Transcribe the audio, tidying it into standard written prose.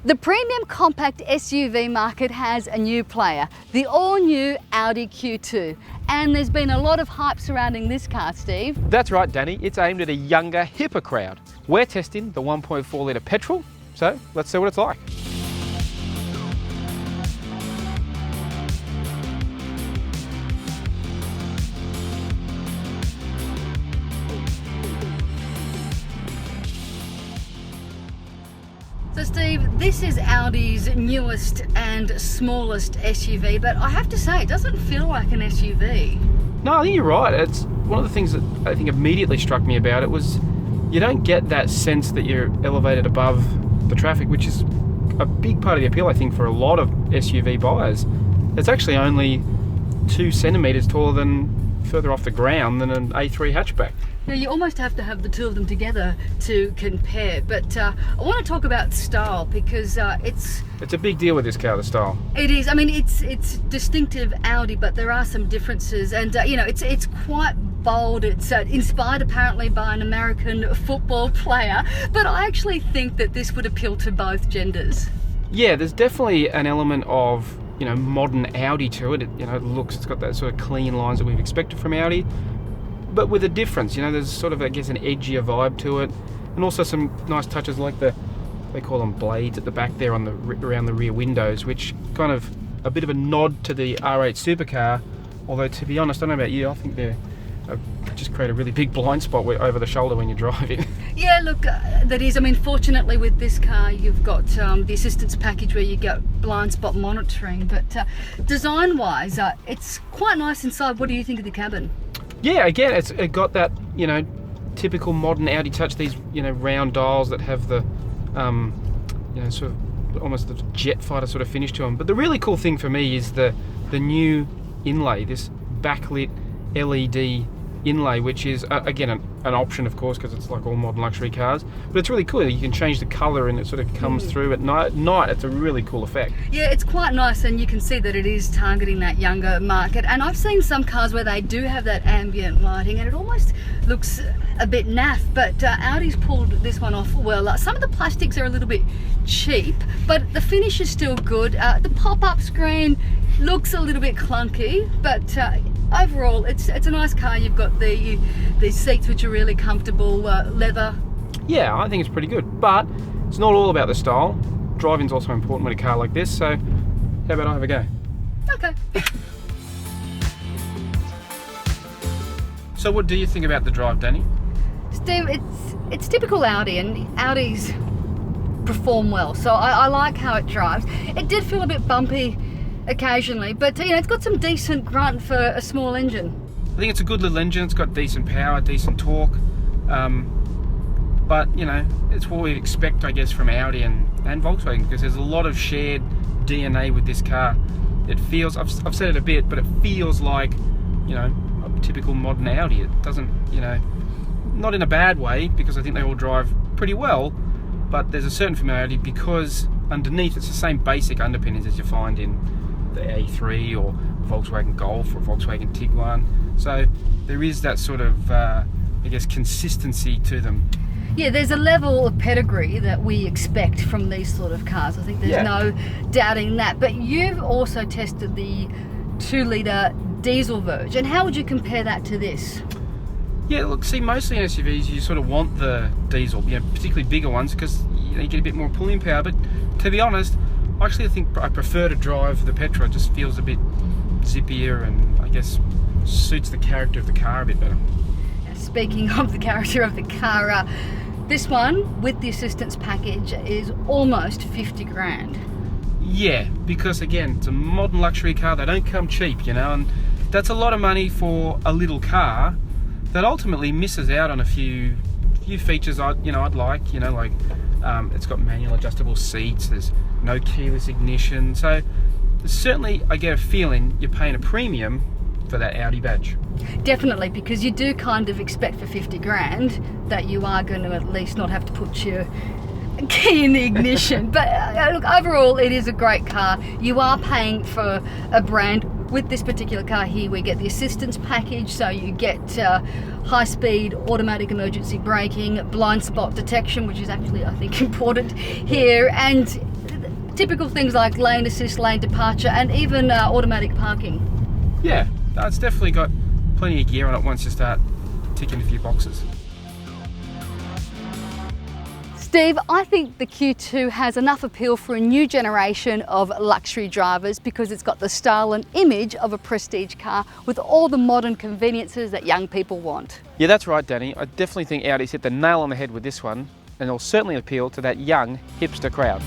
The premium compact SUV market has a new player, the all-new Audi Q2. And there's been a lot of hype surrounding this car, Steve. That's right, Danny. It's aimed at a younger, hipper crowd. We're testing the 1.4 litre petrol, so let's see what it's like. So Steve, this is Audi's newest and smallest SUV, but I have to say, it doesn't feel like an SUV. No, I think you're right. It's one of the things that I think immediately struck me about it was you don't get that sense that you're elevated above the traffic, which is a big part of the appeal, I think, for a lot of SUV buyers. It's actually only 2 centimetres taller than further off the ground than an A3 hatchback. Now, you almost have to have the two of them together to compare, but I want to talk about style because it's a big deal with this car, the style. It is. I mean, it's distinctive Audi, but there are some differences, and you know, it's quite bold. It's inspired apparently by an American football player, but I actually think that this would appeal to both genders. Yeah, there's definitely an element of, you know, modern Audi to it. It's got that sort of clean lines that we've expected from Audi, but with a difference. You know, there's sort of, I guess, an edgier vibe to it, and also some nice touches like they call them blades at the back there on around the rear windows, which kind of a bit of a nod to the R8 supercar. Although, to be honest, I don't know about you, I think they just create a really big blind spot over the shoulder when you're driving. Yeah, look, that is. I mean, fortunately with this car, you've got the assistance package where you get blind spot monitoring. But design-wise, it's quite nice inside. What do you think of the cabin? Yeah, again, it got that, you know, typical modern Audi touch. These, you know, round dials that have the, you know, sort of almost the jet fighter sort of finish to them. But the really cool thing for me is the new inlay, this backlit LED inlay, which is again an option, of course, because it's like all modern luxury cars, but it's really cool. You can change the color and it sort of comes through at night. It's a really cool effect. Yeah, it's quite nice, and you can see that it is targeting that younger market. And I've seen some cars where they do have that ambient lighting and it almost looks a bit naff, but Audi's pulled this one off well. Some of the plastics are a little bit cheap, but the finish is still good. The pop-up screen looks a little bit clunky, but overall, it's a nice car. You've got the seats, which are really comfortable, leather. Yeah, I think it's pretty good, but it's not all about the style. Driving's also important with a car like this, so how about I have a go? Okay. So what do you think about the drive, Danny? Steve, it's typical Audi, and Audis perform well, so I like how it drives. It did feel a bit bumpy occasionally, but you know, it's got some decent grunt for a small engine. I think it's a good little engine. It's got decent power, decent torque, but you know, it's what we expect, I guess, from Audi and Volkswagen, because there's a lot of shared DNA with this car. It feels, I've said it a bit, but it feels like, you know, a typical modern Audi. It doesn't, you know, not in a bad way, because I think they all drive pretty well, but there's a certain familiarity because underneath it's the same basic underpinnings as you find in the A3 or Volkswagen Golf or Volkswagen Tiguan. So there is that sort of, I guess, consistency to them. Yeah, there's a level of pedigree that we expect from these sort of cars. I think there's no doubting that. But you've also tested the 2-litre diesel version. How would you compare that to this? Yeah, look, see, mostly in SUVs you sort of want the diesel, you know, particularly bigger ones, because you get a bit more pulling power. But to be honest, actually I think I prefer to drive the petrol. It just feels a bit zippier and I guess suits the character of the car a bit better. Speaking of the character of the car, this one with the assistance package is almost 50 grand. Yeah, because again, it's a modern luxury car. They don't come cheap, you know, and that's a lot of money for a little car that ultimately misses out on a few features I'd like, you know, like it's got manual adjustable seats, there's no keyless ignition, so certainly I get a feeling you're paying a premium for that Audi badge. Definitely, because you do kind of expect for 50 grand that you are going to at least not have to put your key in the ignition. But look, overall it is a great car. You are paying for a brand. With this particular car here, we get the assistance package, so you get high-speed automatic emergency braking, blind spot detection, which is actually, I think, important here, and typical things like lane assist, lane departure, and even automatic parking. Yeah, it's definitely got plenty of gear on it once you start ticking a few boxes. Steve, I think the Q2 has enough appeal for a new generation of luxury drivers because it's got the style and image of a prestige car with all the modern conveniences that young people want. Yeah, that's right, Danny. I definitely think Audi's hit the nail on the head with this one, and it'll certainly appeal to that young hipster crowd.